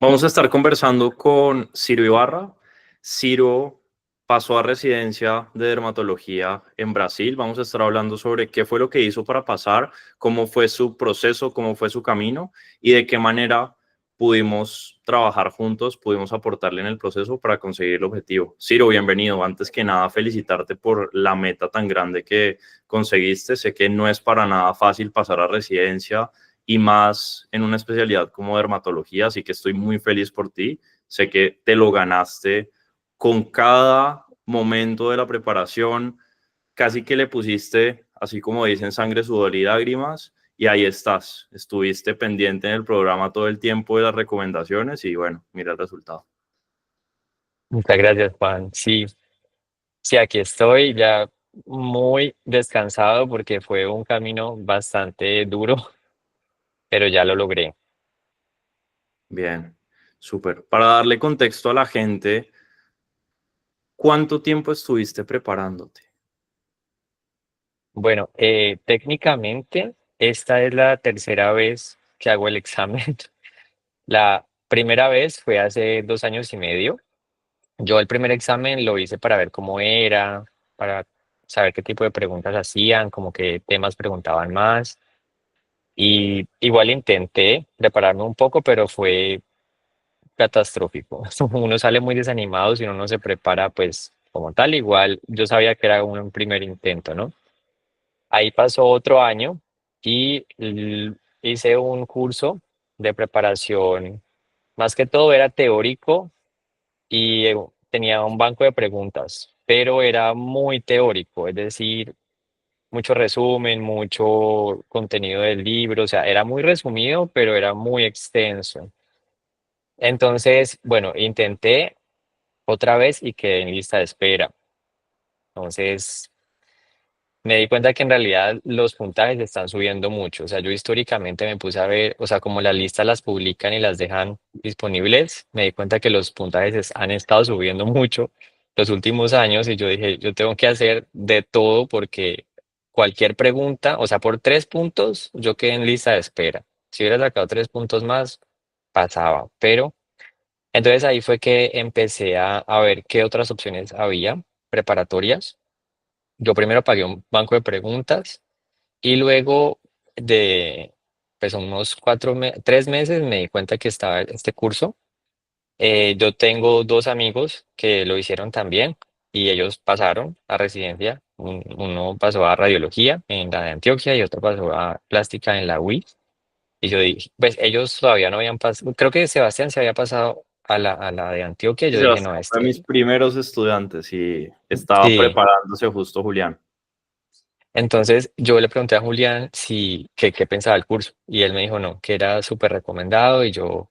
Vamos a estar conversando con Ciro Ibarra. Ciro pasó a residencia de dermatología en Brasil. Vamos a estar hablando sobre qué fue lo que hizo para pasar, cómo fue su proceso, cómo fue su camino y de qué manera pudimos trabajar juntos, pudimos aportarle en el proceso para conseguir el objetivo. Ciro, bienvenido. Antes que nada, felicitarte por la meta tan grande que conseguiste. Sé que no es para nada fácil pasar a residencia y más en una especialidad como dermatología, así que estoy muy feliz por ti. Sé que te lo ganaste con cada momento de la preparación, casi que le pusiste, así como dicen, sangre, sudor y lágrimas, y ahí estás. Estuviste pendiente en el programa todo el tiempo de las recomendaciones y bueno, mira el resultado. Muchas gracias, Juan. Sí, sí, aquí estoy ya muy descansado porque fue un camino bastante duro, pero ya lo logré. Bien, súper. Para darle contexto a la gente, ¿cuánto tiempo estuviste preparándote? Bueno, técnicamente esta es la tercera vez que hago el examen. La primera vez fue hace 2 años y medio. Yo el primer examen lo hice para ver cómo era, para saber qué tipo de preguntas hacían, como qué temas preguntaban más. Y igual intenté prepararme un poco, pero fue catastrófico. Uno sale muy desanimado si uno no se prepara, pues como tal, igual yo sabía que era un primer intento, ¿no? Ahí pasó otro año y hice un curso de preparación, más que todo era teórico y tenía un banco de preguntas, pero era muy teórico, es decir, mucho resumen, mucho contenido del libro, o sea, era muy resumido, pero era muy extenso. Entonces, bueno, intenté otra vez y quedé en lista de espera. Entonces, me di cuenta que en realidad los puntajes están subiendo mucho. O sea, yo históricamente me puse a ver, o sea, como las listas las publican y las dejan disponibles, me di cuenta que los puntajes han estado subiendo mucho los últimos años y yo dije, yo tengo que hacer de todo porque cualquier pregunta, o sea, por 3 puntos, yo quedé en lista de espera. Si hubiera sacado 3 puntos más, pasaba, pero entonces ahí fue que empecé a ver qué otras opciones había preparatorias. Yo primero pagué un banco de preguntas y luego de pues unos 3 meses me di cuenta que estaba este curso. Yo tengo dos amigos que lo hicieron también y ellos pasaron a residencia. Uno pasó a radiología en la de Antioquia y otro pasó a plástica en la UIS. Y yo dije, pues ellos todavía no habían pasado, creo que Sebastián se había pasado a la de Antioquia. Yo dije, no, Sebastián fue de mis primeros estudiantes y estaba sí. preparándose justo Julián. Entonces yo le pregunté a Julián si qué pensaba del curso y él me dijo no, que era súper recomendado y yo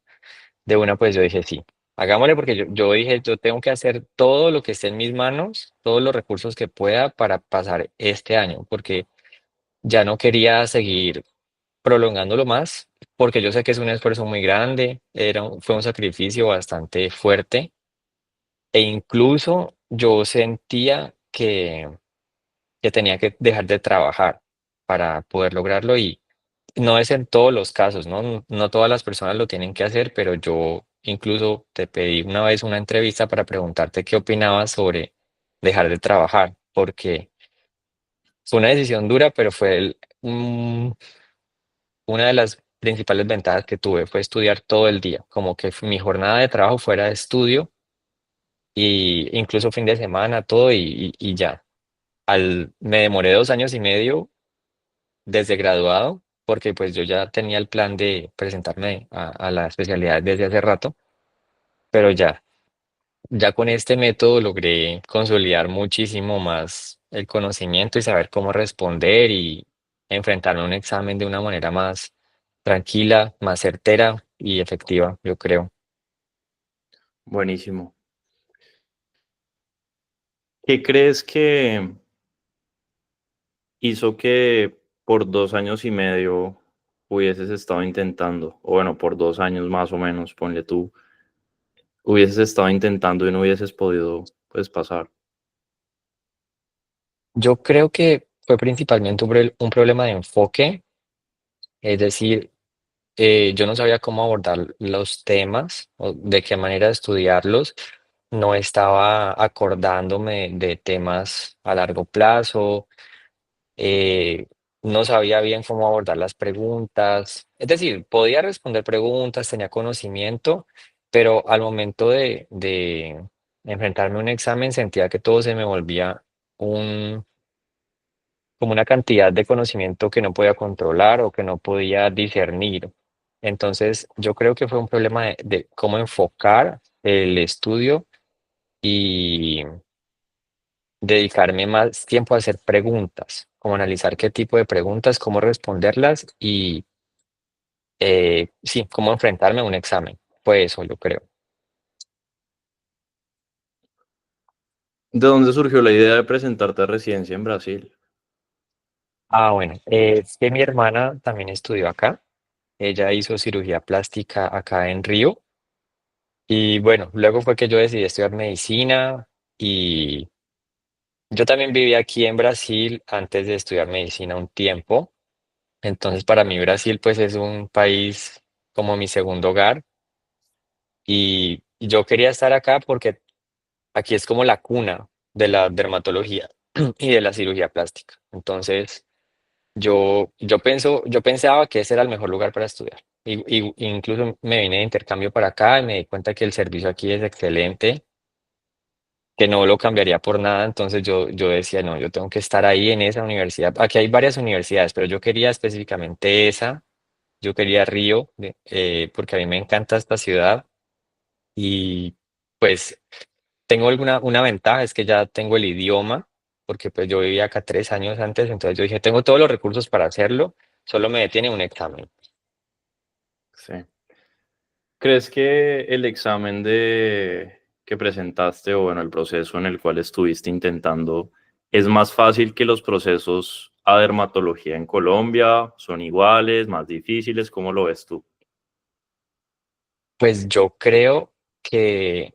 de una pues yo dije sí, hagámosle porque yo dije yo tengo que hacer todo lo que esté en mis manos, todos los recursos que pueda para pasar este año porque ya no quería seguir prolongándolo más porque yo sé que es un esfuerzo muy grande, fue un sacrificio bastante fuerte e incluso yo sentía que tenía que dejar de trabajar para poder lograrlo y no es en todos los casos, ¿no? No todas las personas lo tienen que hacer, pero yo incluso te pedí una vez una entrevista para preguntarte qué opinabas sobre dejar de trabajar, porque fue una decisión dura, pero fue una de las principales ventajas que tuve fue estudiar todo el día, como que mi jornada de trabajo fuera de estudio y incluso fin de semana, todo y ya. Me demoré 2 años y medio desde graduado, porque pues yo ya tenía el plan de presentarme a la especialidad desde hace rato, pero ya con este método logré consolidar muchísimo más el conocimiento y saber cómo responder y enfrentarme a un examen de una manera más tranquila, más certera y efectiva, yo creo. Buenísimo. ¿Qué crees que hizo que por 2 años y medio hubieses estado intentando, o bueno, por 2 años más o menos, ponle tú, hubieses estado intentando y no hubieses podido, pues, pasar? Yo creo que fue principalmente un problema de enfoque, es decir, yo no sabía cómo abordar los temas o de qué manera estudiarlos. No estaba acordándome de temas a largo plazo. eh, no sabía bien cómo abordar las preguntas. Es decir, podía responder preguntas, tenía conocimiento, pero al momento de enfrentarme a un examen sentía que todo se me volvía un, como una cantidad de conocimiento que no podía controlar o que no podía discernir. Entonces, yo creo que fue un problema de cómo enfocar el estudio y dedicarme más tiempo a hacer preguntas, como analizar qué tipo de preguntas, cómo responderlas y sí, cómo enfrentarme a un examen. Fue eso, yo creo. ¿De dónde surgió la idea de presentarte a residencia en Brasil? Ah, bueno, es que mi hermana también estudió acá. Ella hizo cirugía plástica acá en Río. Y bueno, luego fue que yo decidí estudiar medicina y yo también viví aquí en Brasil antes de estudiar medicina un tiempo. Entonces, para mí Brasil pues es un país como mi segundo hogar. Y yo quería estar acá porque aquí es como la cuna de la dermatología y de la cirugía plástica. Entonces, yo pensaba que ese era el mejor lugar para estudiar. Incluso me vine de intercambio para acá y me di cuenta que el servicio aquí es excelente, que no lo cambiaría por nada. Entonces yo decía, no, yo tengo que estar ahí en esa universidad. Aquí hay varias universidades, pero yo quería específicamente esa. Yo quería Río, porque a mí me encanta esta ciudad y pues tengo una ventaja, es que ya tengo el idioma, porque pues yo vivía acá 3 años antes, entonces yo dije, tengo todos los recursos para hacerlo, solo me detiene un examen. Sí. ¿Crees que el examen que presentaste o bueno, el proceso en el cual estuviste intentando es más fácil que los procesos a dermatología en Colombia? ¿Son iguales, más difíciles? ¿Cómo lo ves tú? Pues yo creo que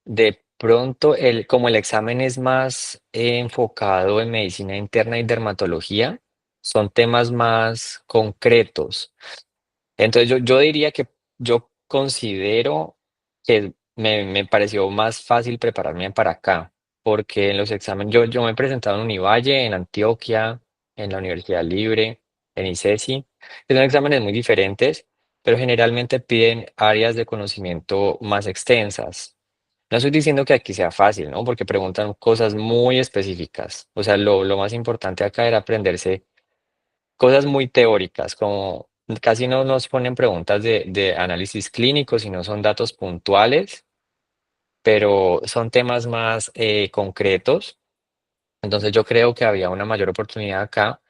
de pronto, como el examen es más enfocado en medicina interna y dermatología, son temas más concretos. Entonces yo diría que yo considero que me pareció más fácil prepararme para acá, porque en los exámenes, yo me he presentado en Univalle, en Antioquia, en la Universidad Libre, en ICESI, que son exámenes muy diferentes, pero generalmente piden áreas de conocimiento más extensas. No estoy diciendo que aquí sea fácil, ¿no? Porque preguntan cosas muy específicas. O sea, lo más importante acá era aprenderse cosas muy teóricas, como casi no nos ponen preguntas de análisis clínico, sino son datos puntuales, pero son temas más concretos. Entonces yo creo que había una mayor oportunidad acá.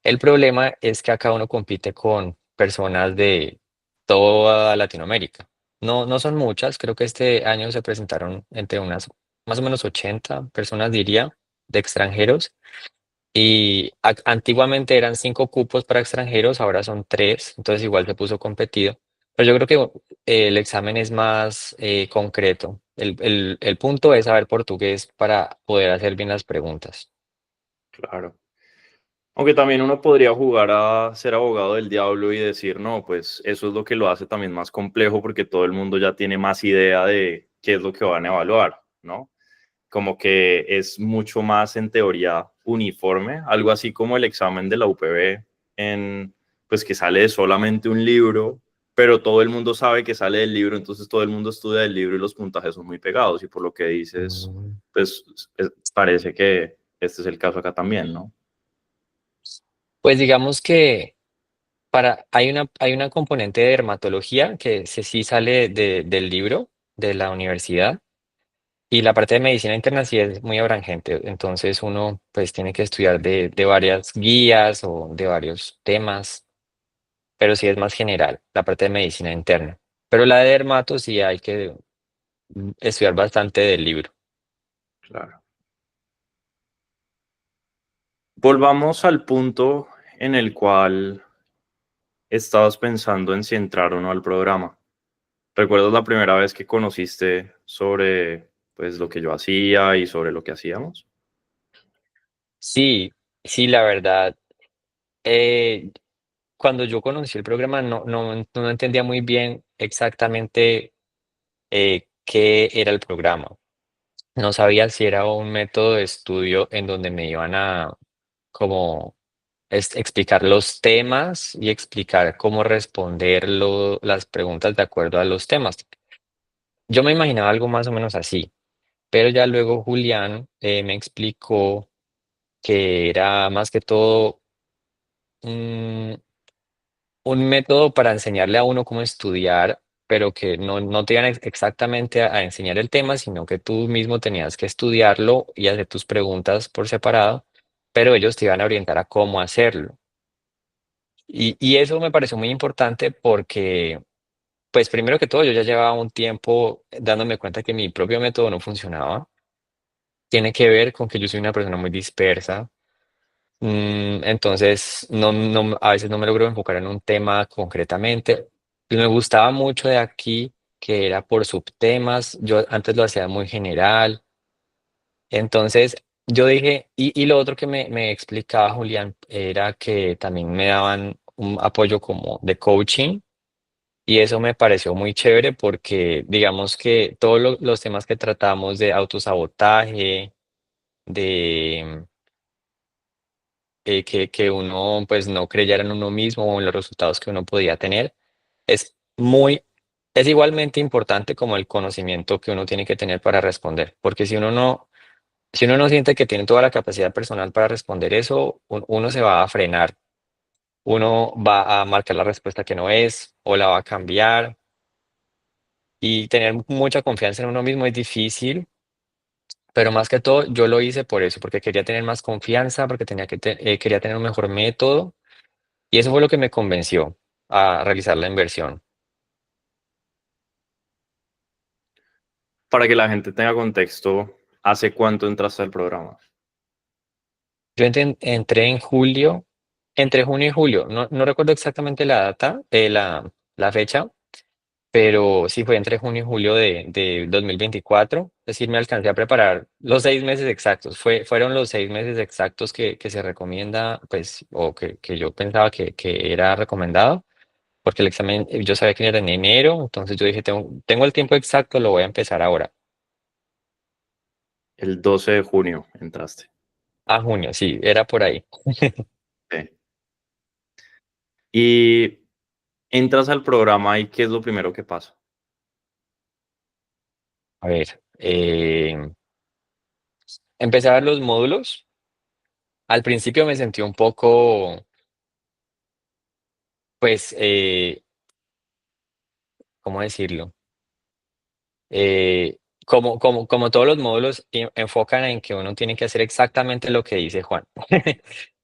El problema es que acá uno compite con personas de toda Latinoamérica. No, no son muchas, creo que este año se presentaron entre unas más o menos 80 personas, diría, de extranjeros. Y antiguamente eran 5 cupos para extranjeros, ahora son 3, entonces igual se puso competido. Pero yo creo que el examen es más concreto. El punto es saber portugués para poder hacer bien las preguntas. Claro. Aunque también uno podría jugar a ser abogado del diablo y decir, no, pues eso es lo que lo hace también más complejo porque todo el mundo ya tiene más idea de qué es lo que van a evaluar, ¿no? Como que es mucho más en teoría uniforme, algo así como el examen de la UPB en, pues que sale de solamente un libro, pero todo el mundo sabe que sale del libro, entonces todo el mundo estudia el libro y los puntajes son muy pegados y por lo que dices, Mm. pues parece que este es el caso acá también, ¿no? Pues digamos que hay una componente de dermatología que sí sale del libro de la universidad. Y la parte de medicina interna sí es muy abrangente, entonces uno pues tiene que estudiar de varias guías o de varios temas, pero sí es más general la parte de medicina interna. Pero la de dermato sí hay que estudiar bastante del libro. Claro. Volvamos al punto en el cual estabas pensando en si entrar o no al programa. ¿Recuerdas la primera vez que conociste sobre pues lo que yo hacía y sobre lo que hacíamos? Sí, sí, la verdad. cuando yo conocí el programa no entendía muy bien exactamente qué era el programa. No sabía si era un método de estudio en donde me iban a como explicar los temas y explicar cómo responder las preguntas de acuerdo a los temas. Yo me imaginaba algo más o menos así, pero ya luego Julián me explicó que era más que todo mm, un método para enseñarle a uno cómo estudiar, pero que no te iban exactamente a enseñar el tema, sino que tú mismo tenías que estudiarlo y hacer tus preguntas por separado, pero ellos te iban a orientar a cómo hacerlo. Y eso me pareció muy importante porque, pues primero que todo, yo ya llevaba un tiempo dándome cuenta que mi propio método no funcionaba. Tiene que ver con que yo soy una persona muy dispersa. Entonces, a veces no me logro enfocar en un tema concretamente. Y me gustaba mucho de aquí que era por subtemas. Yo antes lo hacía muy general. Entonces, yo dije, y lo otro que me explicaba Julián era que también me daban un apoyo como de coaching. Y eso me pareció muy chévere porque digamos que todos los temas que tratamos de autosabotaje, de que uno pues no creyera en uno mismo o en los resultados que uno podía tener, es muy, es igualmente importante como el conocimiento que uno tiene que tener para responder, porque si uno no siente que tiene toda la capacidad personal para responder eso, uno se va a frenar, uno va a marcar la respuesta que no es o la va a cambiar y tener mucha confianza en uno mismo es difícil. Pero más que todo, yo lo hice por eso, porque quería tener más confianza, porque quería tener un mejor método. Y eso fue lo que me convenció a realizar la inversión. Para que la gente tenga contexto, ¿hace cuánto entraste al programa? Yo entré en julio, entre junio y julio, no recuerdo exactamente la data, la fecha, pero sí fue entre junio y julio de 2024. Es decir, me alcancé a preparar los 6 meses exactos. Fueron los 6 meses exactos que se recomienda, pues, o que yo pensaba que era recomendado, porque el examen yo sabía que era en enero, entonces yo dije, tengo el tiempo exacto, lo voy a empezar ahora. El 12 de junio entraste. A junio, sí, era por ahí. Sí. Y entras al programa y ¿qué es lo primero que pasa? A ver, empecé a ver los módulos. Al principio me sentí un poco, pues, ¿cómo decirlo? Como todos los módulos enfocan en que uno tiene que hacer exactamente lo que dice Juan.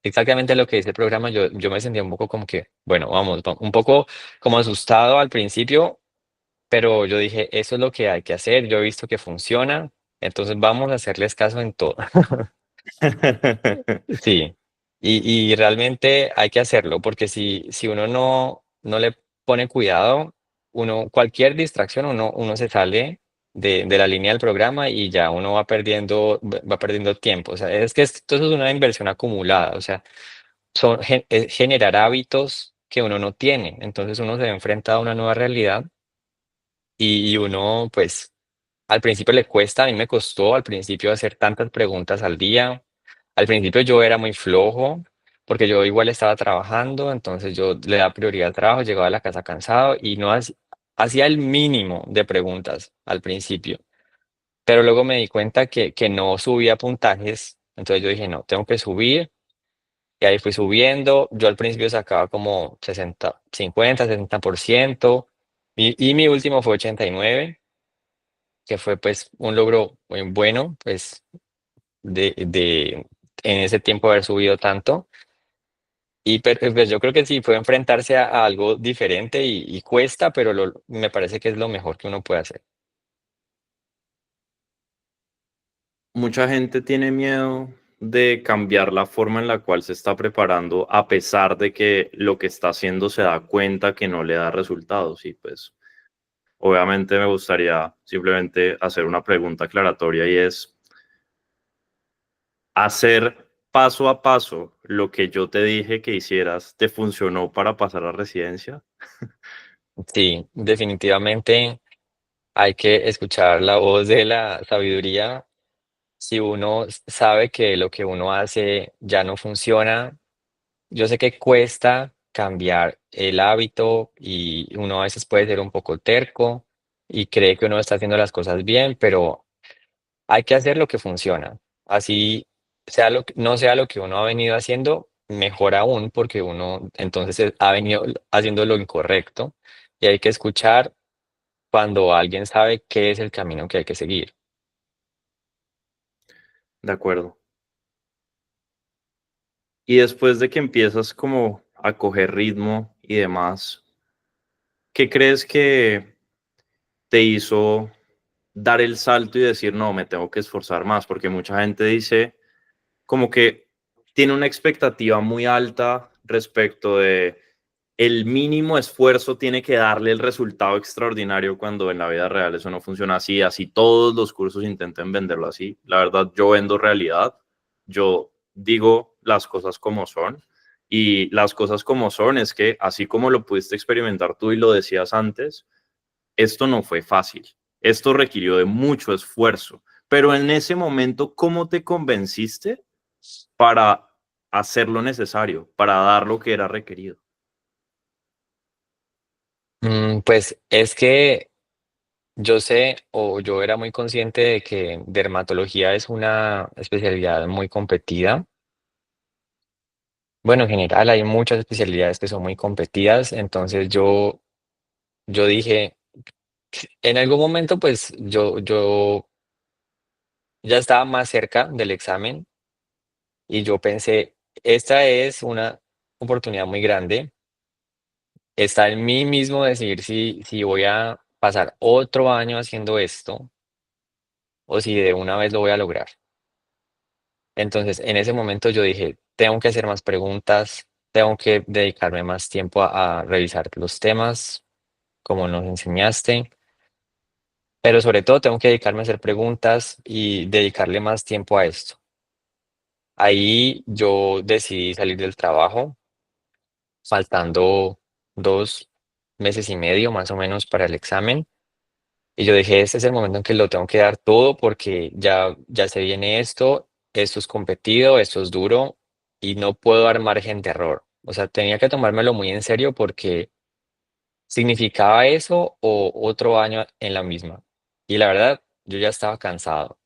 Exactamente lo que dice el programa. Yo me sentía un poco como que, bueno, vamos, un poco como asustado al principio, pero yo dije, eso es lo que hay que hacer. Yo he visto que funciona, entonces vamos a hacerles caso en todo. Sí, y realmente hay que hacerlo, porque si uno no le pone cuidado, cualquier distracción, uno se sale de la línea del programa y ya uno va perdiendo tiempo. O sea, es que esto es una inversión acumulada, o sea, es generar hábitos que uno no tiene. Entonces uno se enfrenta a una nueva realidad y uno, pues, al principio le cuesta, a mí me costó al principio hacer tantas preguntas al día. Al principio yo era muy flojo porque yo igual estaba trabajando, entonces yo le daba prioridad al trabajo, llegaba a la casa cansado y no hacía el mínimo de preguntas al principio. Pero luego me di cuenta que no subía puntajes, entonces yo dije, no, tengo que subir y ahí fui subiendo. Yo al principio sacaba como 60, 50, 60% y mi último fue 89, que fue pues un logro muy bueno, pues de en ese tiempo haber subido tanto. Y pues yo creo que sí, fue enfrentarse a algo diferente y cuesta, pero me parece que es lo mejor que uno puede hacer. Mucha gente tiene miedo de cambiar la forma en la cual se está preparando, a pesar de que lo que está haciendo se da cuenta que no le da resultados. Y pues, obviamente me gustaría simplemente hacer una pregunta aclaratoria y es hacer paso a paso lo que yo te dije que hicieras te funcionó para pasar a residencia? Sí, definitivamente hay que escuchar la voz de la sabiduría. Si uno sabe que lo que uno hace ya no funciona, yo sé que cuesta cambiar el hábito y uno a veces puede ser un poco terco y cree que uno está haciendo las cosas bien, pero hay que hacer lo que funciona. Así sea no sea lo que uno ha venido haciendo, mejor aún, porque uno entonces ha venido haciendo lo incorrecto y hay que escuchar cuando alguien sabe qué es el camino que hay que seguir. De acuerdo. Y después de que empiezas como a coger ritmo y demás, ¿qué crees que te hizo dar el salto y decir, no, me tengo que esforzar más? Porque mucha gente dice como que tiene una expectativa muy alta respecto de el mínimo esfuerzo tiene que darle el resultado extraordinario cuando en la vida real eso no funciona así, así todos los cursos intenten venderlo así. La verdad, yo vendo realidad, yo digo las cosas como son y las cosas como son es que así como lo pudiste experimentar tú y lo decías antes, esto no fue fácil, esto requirió de mucho esfuerzo, pero en ese momento, ¿cómo te convenciste para hacer lo necesario, para dar lo que era requerido? Pues es que yo sé o yo era muy consciente de que dermatología es una especialidad muy competida. Bueno, en general hay muchas especialidades que son muy competidas, entonces yo dije, en algún momento pues yo ya estaba más cerca del examen y yo pensé, esta es una oportunidad muy grande, está en mí mismo decidir si voy a pasar otro año haciendo esto o si de una vez lo voy a lograr. Entonces, en ese momento yo dije, tengo que hacer más preguntas, tengo que dedicarme más tiempo a revisar los temas, como nos enseñaste, pero sobre todo tengo que dedicarme a hacer preguntas y dedicarle más tiempo a esto. Ahí yo decidí salir del trabajo, faltando 2 meses y medio más o menos para el examen. Y yo dije, este es el momento en que lo tengo que dar todo porque ya se viene esto es competido, esto es duro y no puedo dar margen de error. O sea, tenía que tomármelo muy en serio porque significaba eso o otro año en la misma. Y la verdad, yo ya estaba cansado,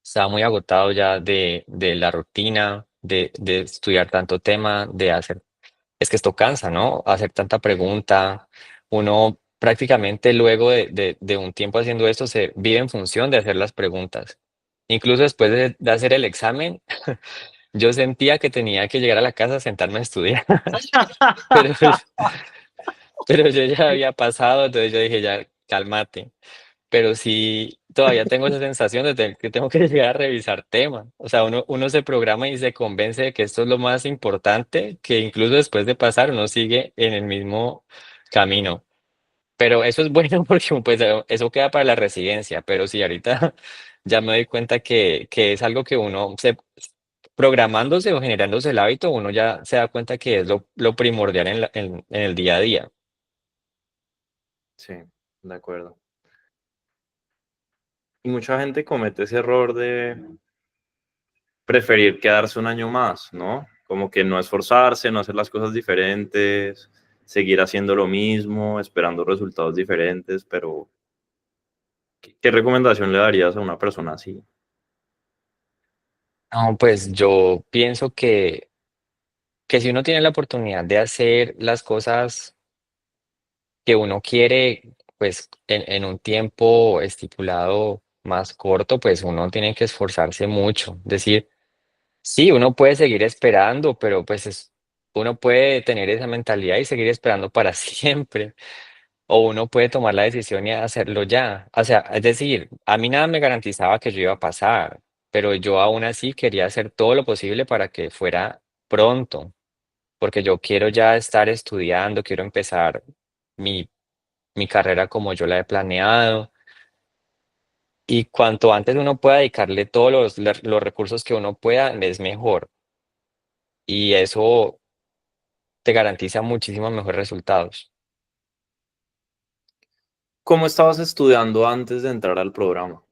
estaba muy agotado ya de la rutina, de estudiar tanto tema, de hacer es que esto cansa, ¿no? Hacer tanta pregunta. Uno prácticamente luego de un tiempo haciendo esto se vive en función de hacer las preguntas. Incluso después de hacer el examen, yo sentía que tenía que llegar a la casa, sentarme a estudiar, pero, pero yo ya había pasado, entonces yo dije, ya, cálmate. Pero sí, todavía tengo esa sensación de que tengo que llegar a revisar temas. O sea, uno se programa y se convence de que esto es lo más importante, que incluso después de pasar uno sigue en el mismo camino. Pero eso es bueno porque pues eso queda para la residencia. Pero sí, ahorita ya me doy cuenta que es algo que uno programándose o generándose el hábito, uno ya se da cuenta que es lo primordial en el día a día. Sí, de acuerdo. Y mucha gente comete ese error de preferir quedarse un año más, ¿no? Como que no esforzarse, no hacer las cosas diferentes, seguir haciendo lo mismo, esperando resultados diferentes, pero ¿qué recomendación le darías a una persona así? No, pues yo pienso que si uno tiene la oportunidad de hacer las cosas que uno quiere, pues en un tiempo estipulado más corto, pues uno tiene que esforzarse mucho. Decir, sí, uno puede seguir esperando, pero uno puede tener esa mentalidad y seguir esperando para siempre. O uno puede tomar la decisión y hacerlo ya. O sea, es decir, a mí nada me garantizaba que yo iba a pasar, pero yo aún así quería hacer todo lo posible para que fuera pronto, porque yo quiero ya estar estudiando, quiero empezar mi, mi carrera como yo la he planeado. Y cuanto antes uno pueda dedicarle todos los recursos que uno pueda, es mejor. Y eso te garantiza muchísimos mejores resultados. ¿Cómo estabas estudiando antes de entrar al programa?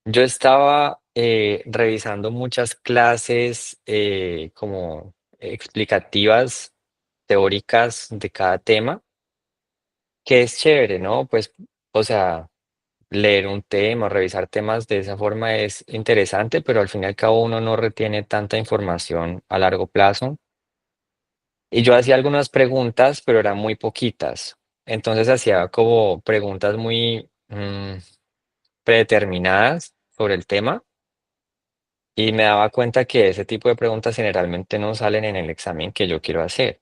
Yo estaba revisando muchas clases como explicativas, teóricas de cada tema, que es chévere, ¿no? Pues, o sea, leer un tema, revisar temas de esa forma es interesante, pero al fin y al cabo uno no retiene tanta información a largo plazo. Y yo hacía algunas preguntas, pero eran muy poquitas. Entonces hacía como preguntas muy predeterminadas sobre el tema y me daba cuenta que ese tipo de preguntas generalmente no salen en el examen que yo quiero hacer,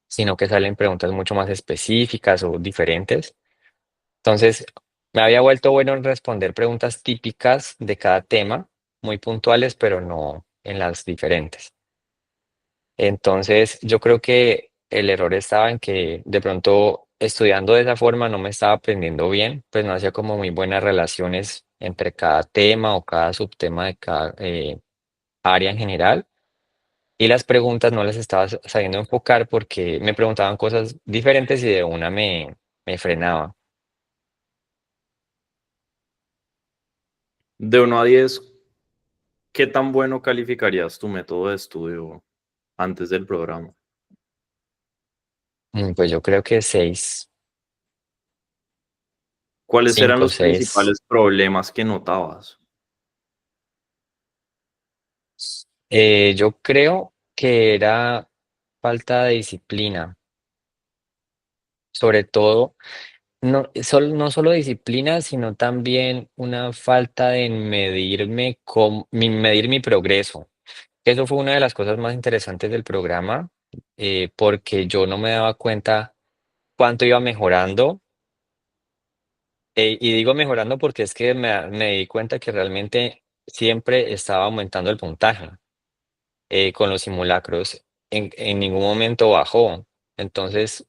sino que salen preguntas mucho más específicas o diferentes. Entonces, me había vuelto bueno en responder preguntas típicas de cada tema, muy puntuales, pero no en las diferentes. Entonces, yo creo que el error estaba en que de pronto estudiando de esa forma no me estaba aprendiendo bien, pues no hacía como muy buenas relaciones entre cada tema o cada subtema de cada área en general. Y las preguntas no las estaba sabiendo enfocar porque me preguntaban cosas diferentes y de una me frenaba. De 1 a 10, ¿qué tan bueno calificarías tu método de estudio antes del programa? Pues yo creo que 6, ¿Cuáles eran 5, los 6. principales problemas que notabas? Yo creo que era falta de disciplina, sobre todo, no solo disciplina, sino también una falta de medir mi progreso. Eso fue una de las cosas más interesantes del programa, porque yo no me daba cuenta cuánto iba mejorando. Y digo mejorando porque es que me di cuenta que realmente siempre estaba aumentando el puntaje con los simulacros. En ningún momento bajó. Entonces,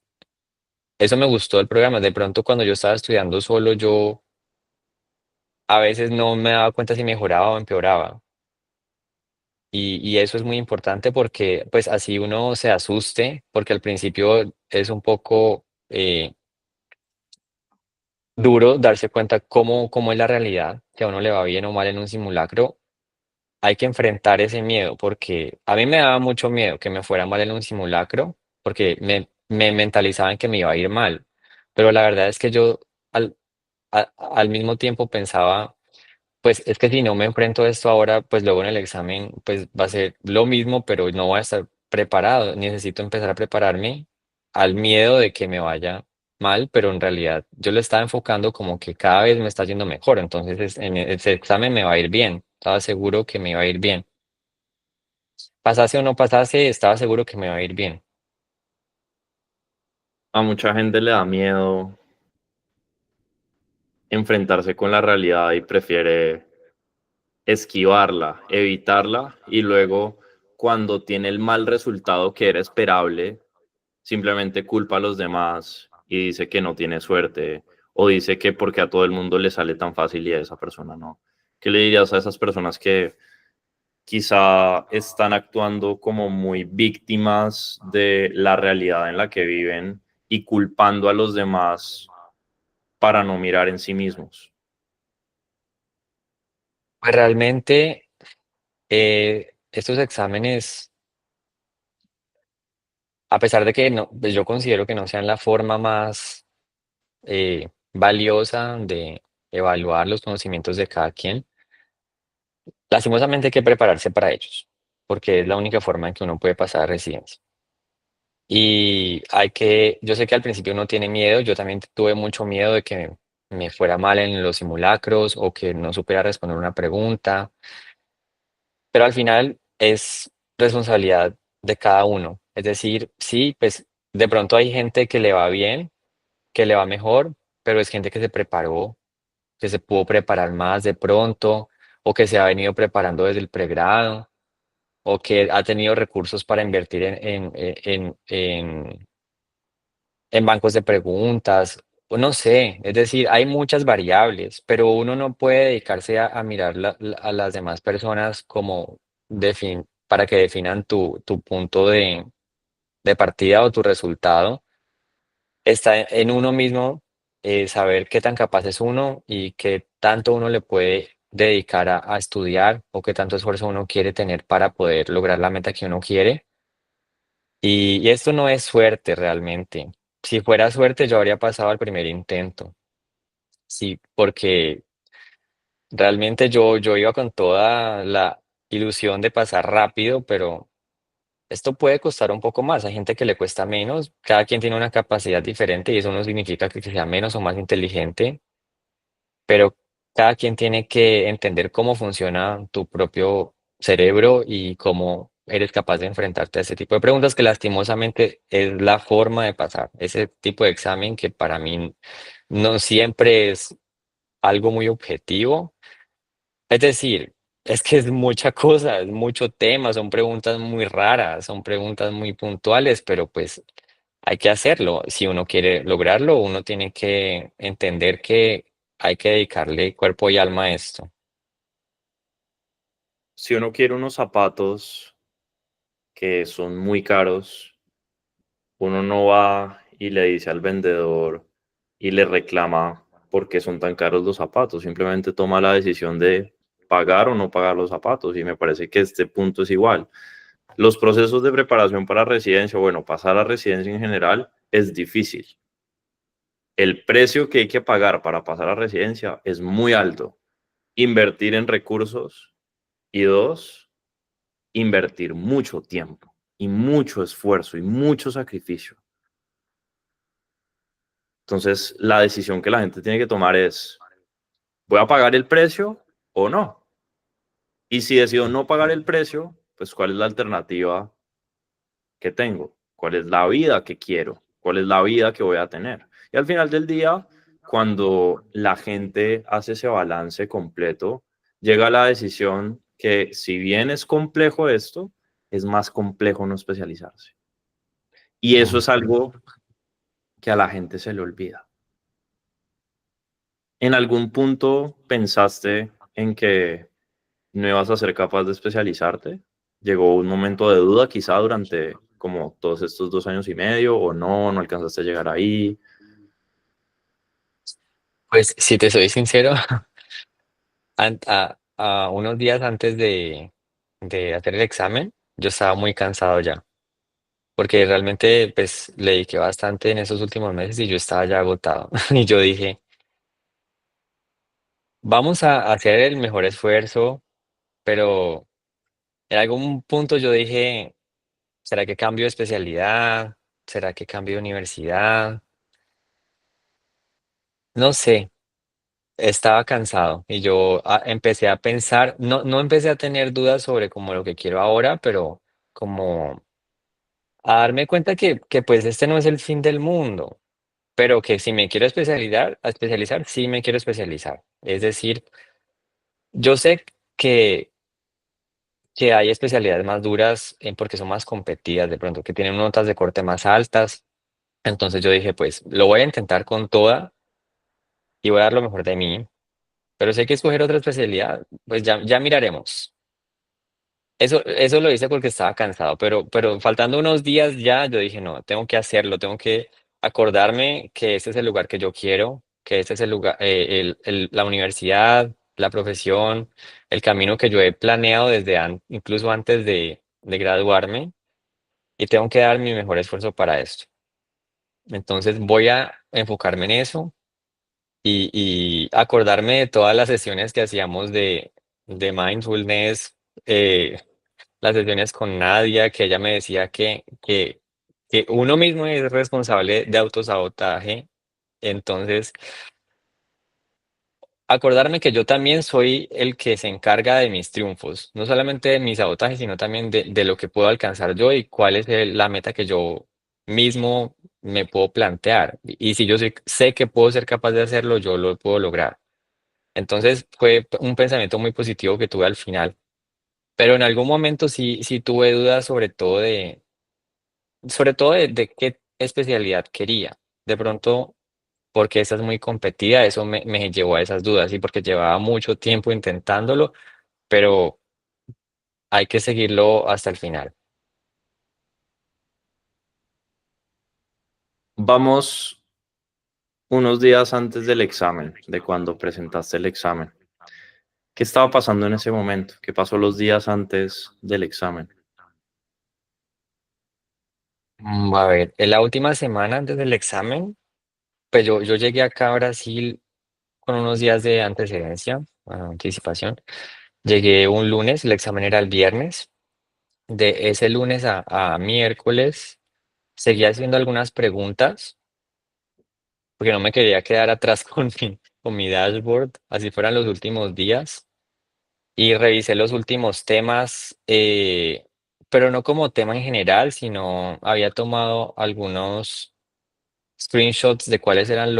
eso me gustó del programa. De pronto, cuando yo estaba estudiando solo, yo a veces no me daba cuenta si mejoraba o empeoraba. Y eso es muy importante porque pues así uno se asuste, porque al principio es un poco duro darse cuenta cómo es la realidad, que a uno le va bien o mal en un simulacro. Hay que enfrentar ese miedo, porque a mí me daba mucho miedo que me fuera mal en un simulacro, porque me mentalizaba en que me iba a ir mal. Pero la verdad es que yo al, al mismo tiempo pensaba, pues es que si no me enfrento a esto ahora, pues luego en el examen, pues va a ser lo mismo, pero no voy a estar preparado. Necesito empezar a prepararme al miedo de que me vaya mal, pero en realidad yo lo estaba enfocando como que cada vez me está yendo mejor. Entonces en ese examen me va a ir bien. Estaba seguro que me iba a ir bien. Pasase o no pasase, estaba seguro que me iba a ir bien. A mucha gente le da miedo enfrentarse con la realidad y prefiere esquivarla, evitarla y luego cuando tiene el mal resultado que era esperable, simplemente culpa a los demás y dice que no tiene suerte o dice que porque a todo el mundo le sale tan fácil y a esa persona no. ¿Qué le dirías a esas personas que quizá están actuando como muy víctimas de la realidad en la que viven y culpando a los demás para no mirar en sí mismos? Pues realmente estos exámenes, a pesar de que no, pues yo considero que no sean la forma más valiosa de evaluar los conocimientos de cada quien, lastimosamente hay que prepararse para ellos, porque es la única forma en que uno puede pasar a residencia. Y yo sé que al principio uno tiene miedo, yo también tuve mucho miedo de que me fuera mal en los simulacros o que no supiera responder una pregunta, pero al final es responsabilidad de cada uno. Es decir, sí, pues de pronto hay gente que le va bien, que le va mejor, pero es gente que se preparó, que se pudo preparar más de pronto, o que se ha venido preparando desde el pregrado, o que ha tenido recursos para invertir en bancos de preguntas. o no sé, es decir, hay muchas variables, pero uno no puede dedicarse a mirar a las demás personas como para que definan tu punto de partida o tu resultado. Está en uno mismo, saber qué tan capaz es uno y qué tanto uno le puede dedicar a estudiar o qué tanto esfuerzo uno quiere tener para poder lograr la meta que uno quiere. Y esto no es suerte realmente. Si fuera suerte, yo habría pasado al primer intento. Sí, porque realmente yo iba con toda la ilusión de pasar rápido, pero esto puede costar un poco más. Hay gente que le cuesta menos, cada quien tiene una capacidad diferente y eso no significa que sea menos o más inteligente, pero cada quien tiene que entender cómo funciona tu propio cerebro y cómo eres capaz de enfrentarte a ese tipo de preguntas que lastimosamente es la forma de pasar ese tipo de examen que para mí no siempre es algo muy objetivo. Es decir, es que es mucha cosa, es mucho tema, son preguntas muy raras, son preguntas muy puntuales, pero pues hay que hacerlo. Si uno quiere lograrlo, uno tiene que entender que hay que dedicarle cuerpo y alma a esto. Si uno quiere unos zapatos que son muy caros, uno no va y le dice al vendedor y le reclama por qué son tan caros los zapatos, simplemente toma la decisión de pagar o no pagar los zapatos y me parece que este punto es igual. Los procesos de preparación para residencia, bueno, pasar a residencia en general es difícil. El precio que hay que pagar para pasar a residencia es muy alto. Invertir en recursos y dos, invertir mucho tiempo y mucho esfuerzo y mucho sacrificio. Entonces, la decisión que la gente tiene que tomar es, ¿voy a pagar el precio o no? Y si decido no pagar el precio, pues ¿cuál es la alternativa que tengo? ¿Cuál es la vida que quiero? ¿Cuál es la vida que voy a tener? Y al final del día, cuando la gente hace ese balance completo, llega a la decisión que si bien es complejo esto, es más complejo no especializarse. Y eso es Ujú. algo que a la gente se le olvida. ¿En algún punto pensaste en que no ibas a ser capaz de especializarte? ¿Llegó un momento de duda quizá durante como todos estos 2 años y medio o no, no alcanzaste a llegar ahí? Pues si te soy sincero, a unos días antes de hacer el examen, yo estaba muy cansado ya, porque realmente pues le dediqué bastante en esos últimos meses y yo estaba ya agotado. Y yo dije, vamos a hacer el mejor esfuerzo, pero en algún punto yo dije, ¿será que cambio de especialidad? ¿Será que cambio de universidad? No sé, estaba cansado y yo empecé a pensar, no empecé a tener dudas sobre como lo que quiero ahora, pero como a darme cuenta que pues este no es el fin del mundo, pero que si me quiero especializar, sí me quiero especializar. Es decir, yo sé que que hay especialidades más duras, porque son más competidas de pronto, que tienen notas de corte más altas. Entonces yo dije, pues lo voy a intentar con toda y voy a dar lo mejor de mí, pero si hay que escoger otra especialidad, pues ya miraremos. Eso lo hice porque estaba cansado, pero faltando unos días ya, yo dije, no, tengo que hacerlo, tengo que acordarme que este es el lugar que yo quiero, que este es el lugar, la universidad, la profesión, el camino que yo he planeado desde incluso antes de graduarme y tengo que dar mi mejor esfuerzo para esto. Entonces voy a enfocarme en eso y acordarme de todas las sesiones que hacíamos de mindfulness, las sesiones con Nadia, que ella me decía que uno mismo es responsable de autosabotaje. Entonces, acordarme que yo también soy el que se encarga de mis triunfos, no solamente de mis sabotajes, sino también de lo que puedo alcanzar yo y cuál es la meta que yo mismo me puedo plantear. Y si yo sé que puedo ser capaz de hacerlo, yo lo puedo lograr. Entonces, fue un pensamiento muy positivo que tuve al final. Pero en algún momento sí tuve dudas sobre todo de qué especialidad quería. De pronto porque esta es muy competida, eso me llevó a esas dudas y porque llevaba mucho tiempo intentándolo, pero hay que seguirlo hasta el final. Vamos unos días antes del examen, de cuando presentaste el examen. ¿Qué estaba pasando en ese momento? ¿Qué pasó los días antes del examen? A ver, en la última semana antes del examen, pues yo llegué acá a Brasil con unos días de antecedencia, anticipación. Llegué un lunes, el examen era el viernes. De ese lunes a miércoles seguía haciendo algunas preguntas porque no me quería quedar atrás con mi dashboard, así fueran los últimos días. Y revisé los últimos temas, pero no como tema en general, sino había tomado algunos screenshots de cuáles eran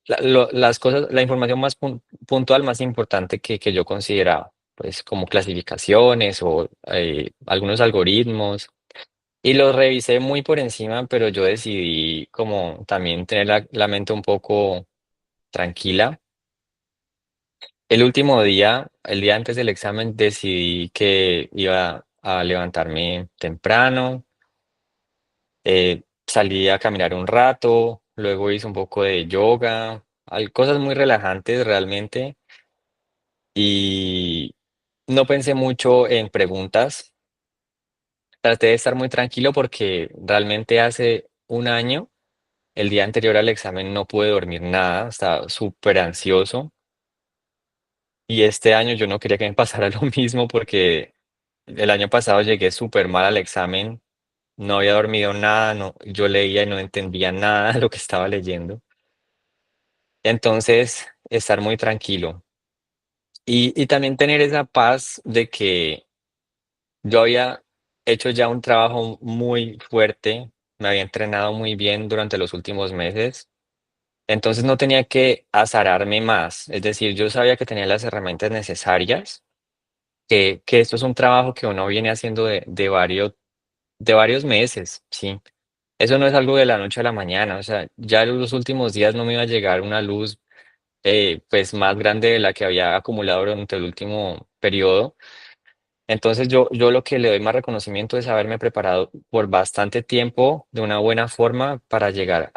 las cosas, la información más puntual, más importante que yo consideraba, pues como clasificaciones o algunos algoritmos. Y los revisé muy por encima, pero yo decidí como también tener la mente un poco tranquila. El último día, el día antes del examen, decidí que iba a levantarme temprano, salí a caminar un rato, luego hice un poco de yoga, cosas muy relajantes realmente, y no pensé mucho en preguntas. Traté de estar muy tranquilo porque realmente hace un año, el día anterior al examen, no pude dormir nada, estaba súper ansioso. Y este año yo no quería que me pasara lo mismo porque el año pasado llegué súper mal al examen, no había dormido nada, no, yo leía y no entendía nada de lo que estaba leyendo. Entonces, estar muy tranquilo. Y también tener esa paz de que yo había hecho ya un trabajo muy fuerte, me había entrenado muy bien durante los últimos meses, entonces no tenía que azararme más. Es decir, yo sabía que tenía las herramientas necesarias, que esto es un trabajo que uno viene haciendo de varios meses, ¿sí? Eso no es algo de la noche a la mañana, o sea, ya en los últimos días no me iba a llegar una luz, pues, más grande de la que había acumulado durante el último periodo. Entonces, yo lo que le doy más reconocimiento es haberme preparado por bastante tiempo, de una buena forma, para llegar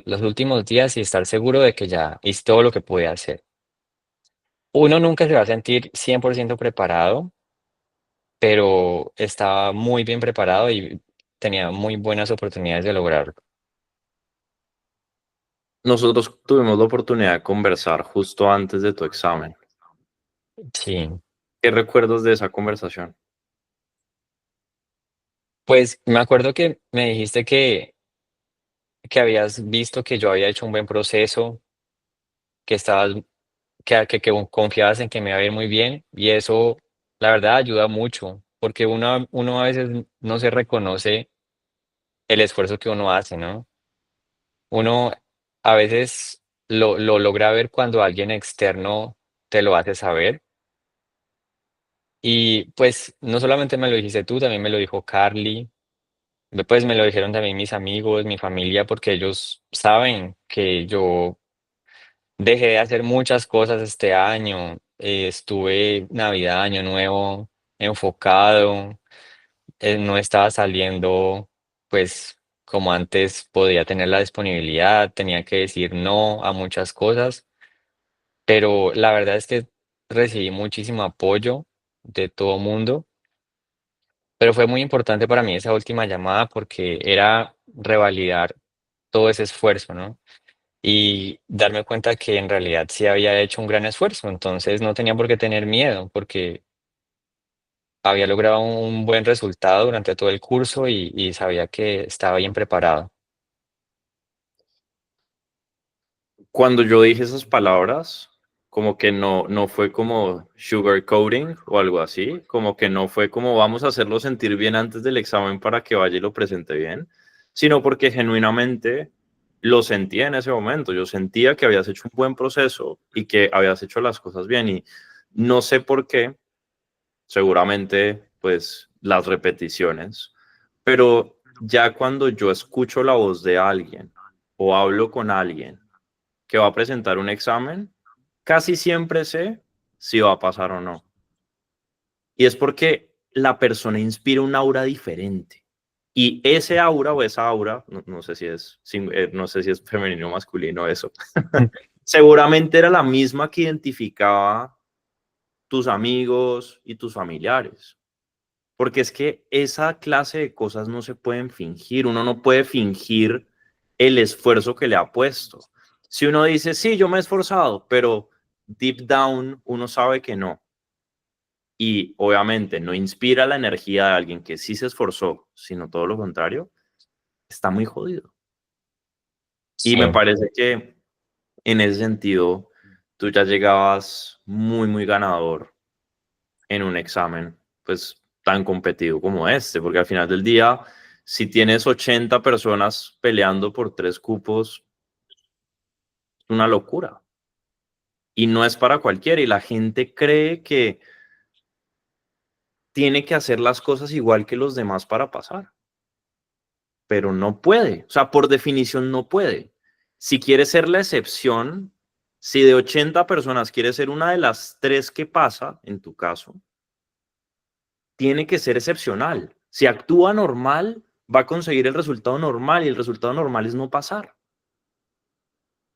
los últimos días y estar seguro de que ya hice todo lo que pude hacer. Uno nunca se va a sentir 100% preparado, pero estaba muy bien preparado y tenía muy buenas oportunidades de lograrlo. Nosotros tuvimos la oportunidad de conversar justo antes de tu examen. Sí, ¿Qué recuerdas de esa conversación? pues me acuerdo que me dijiste que habías visto que yo había hecho un buen proceso, que estabas, que confiabas en que me iba a ir muy bien y eso, la verdad, ayuda mucho, porque uno a veces no se reconoce el esfuerzo que uno hace, ¿no? Uno a veces lo logra ver cuando alguien externo te lo hace saber. Y pues no solamente me lo dijiste tú, también me lo dijo Carly, pues me lo dijeron también mis amigos, mi familia, porque ellos saben que yo dejé de hacer muchas cosas este año. Estuve Navidad, Año Nuevo enfocado, no estaba saliendo pues como antes podía tener la disponibilidad, tenía que decir no a muchas cosas, pero la verdad es que recibí muchísimo apoyo de todo mundo. Pero fue muy importante para mí esa última llamada porque era revalidar todo ese esfuerzo, ¿no? Y darme cuenta que en realidad sí había hecho un gran esfuerzo, entonces no tenía por qué tener miedo porque había logrado un buen resultado durante todo el curso y sabía que estaba bien preparado. Cuando yo dije esas palabras, como que no fue como sugarcoating o algo así, como que no fue como vamos a hacerlo sentir bien antes del examen para que vaya y lo presente bien, sino porque genuinamente lo sentía en ese momento. Yo sentía que habías hecho un buen proceso y que habías hecho las cosas bien y no sé por qué, seguramente pues las repeticiones, pero ya cuando yo escucho la voz de alguien, o hablo con alguien que va a presentar un examen, casi siempre sé si va a pasar o no. Y es porque la persona inspira un aura diferente. Y ese aura o esa aura, no sé si es, no sé si es femenino o masculino eso, seguramente era la misma que identificaba tus amigos y tus familiares. Porque es que esa clase de cosas no se pueden fingir. Uno no puede fingir el esfuerzo que le ha puesto. Si uno dice, sí, yo me he esforzado, pero deep down uno sabe que no. Y obviamente no inspira la energía de alguien que sí se esforzó, sino todo lo contrario, está muy jodido. Y Sí, me parece que en ese sentido tú ya llegabas muy, muy ganador en un examen, pues tan competitivo como este, porque al final del día, si tienes 80 personas peleando por 3 cupos, es una locura. Y no es para cualquiera, y la gente cree que tiene que hacer las cosas igual que los demás para pasar, pero no puede, o sea, por definición no puede. Si quiere ser la excepción, si de 80 personas quiere ser una de las 3 que pasa, en tu caso, tiene que ser excepcional. Si actúa normal, va a conseguir el resultado normal y el resultado normal es no pasar.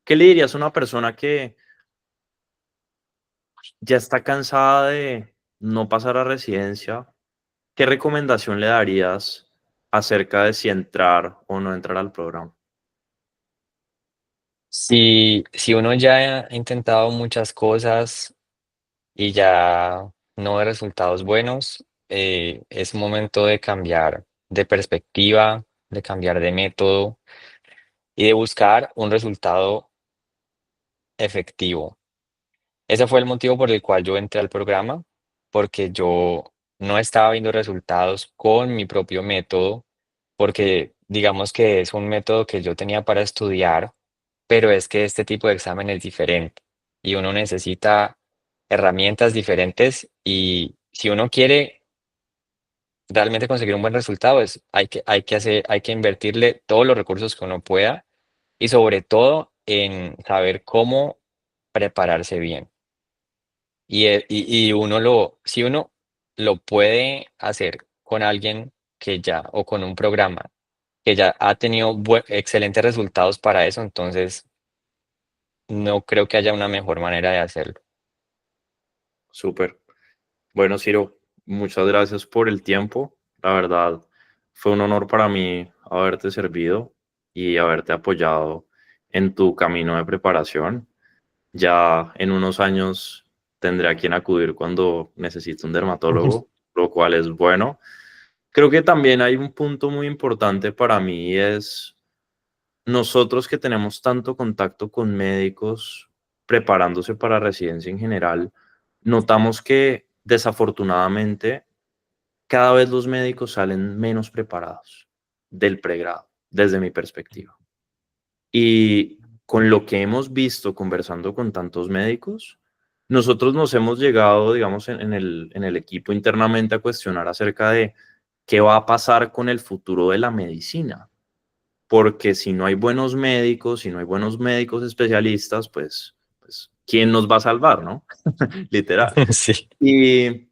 ¿Qué le dirías a una persona que ya está cansada de no pasar a residencia? ¿Qué recomendación le darías acerca de si entrar o no entrar al programa? si uno ya ha intentado muchas cosas y ya no ve resultados buenos, es momento de cambiar de perspectiva, de cambiar de método y de buscar un resultado efectivo. Ese fue el motivo por el cual yo entré al programa, porque yo no estaba viendo resultados con mi propio método, porque digamos que es un método que yo tenía para estudiar, pero es que este tipo de examen es diferente y uno necesita herramientas diferentes y si uno quiere realmente conseguir un buen resultado, hay que invertirle todos los recursos que uno pueda y sobre todo en saber cómo prepararse bien. Y si uno lo puede hacer con alguien que ya, o con un programa que ya ha tenido excelentes resultados para eso, entonces no creo que haya una mejor manera de hacerlo. Súper. Bueno, Ciro, muchas gracias por el tiempo. La verdad, fue un honor para mí haberte servido y haberte apoyado en tu camino de preparación. Ya en unos años tendré a quien acudir cuando necesite un dermatólogo, lo cual es bueno. Creo que también hay un punto muy importante para mí y es nosotros que tenemos tanto contacto con médicos preparándose para residencia en general, notamos que desafortunadamente cada vez los médicos salen menos preparados del pregrado, desde mi perspectiva. Y con lo que hemos visto conversando con tantos médicos, nosotros nos hemos llegado, digamos, en el equipo internamente a cuestionar acerca de qué va a pasar con el futuro de la medicina. Porque si no hay buenos médicos, si no hay buenos médicos especialistas, pues ¿quién nos va a salvar, no? Literal. Sí. Y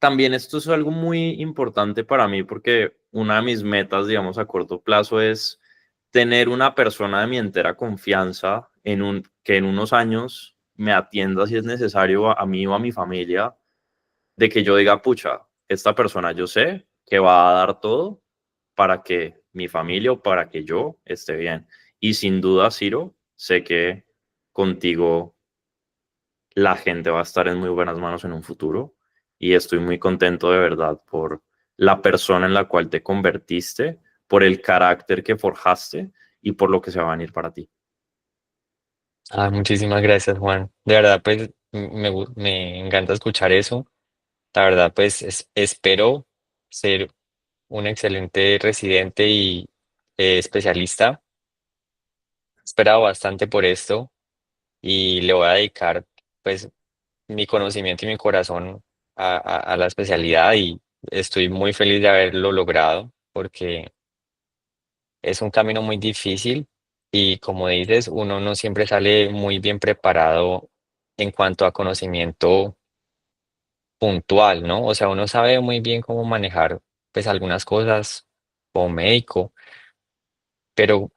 también esto es algo muy importante para mí porque una de mis metas, digamos, a corto plazo es tener una persona de mi entera confianza que en unos años me atienda si es necesario a mí o a mi familia, de que yo diga, pucha, esta persona yo sé que va a dar todo para que mi familia o para que yo esté bien. Y sin duda, Ciro, sé que contigo la gente va a estar en muy buenas manos en un futuro y estoy muy contento de verdad por la persona en la cual te convertiste, por el carácter que forjaste y por lo que se va a venir para ti. Muchísimas gracias, Juan. De verdad, pues me encanta escuchar eso. La verdad, pues espero ser un excelente residente y especialista. He esperado bastante por esto y le voy a dedicar pues mi conocimiento y mi corazón a la especialidad y estoy muy feliz de haberlo logrado porque es un camino muy difícil, y como dices, uno no siempre sale muy bien preparado en cuanto a conocimiento puntual, ¿no? O sea, uno sabe muy bien cómo manejar pues algunas cosas como médico, pero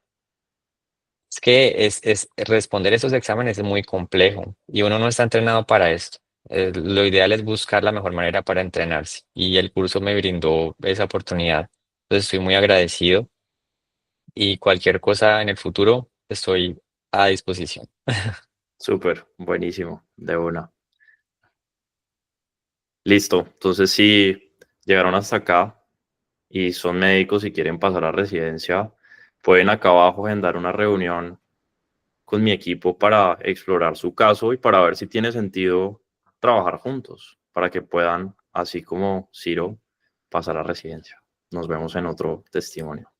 es que responder esos exámenes es muy complejo y uno no está entrenado para esto. Lo ideal es buscar la mejor manera para entrenarse y el curso me brindó esa oportunidad. Entonces estoy muy agradecido y cualquier cosa en el futuro estoy a disposición. Súper, buenísimo, de una. Listo, entonces si llegaron hasta acá y son médicos y quieren pasar a residencia, pueden acá abajo agendar una reunión con mi equipo para explorar su caso y para ver si tiene sentido trabajar juntos, para que puedan, así como Ciro, pasar a residencia. Nos vemos en otro testimonio.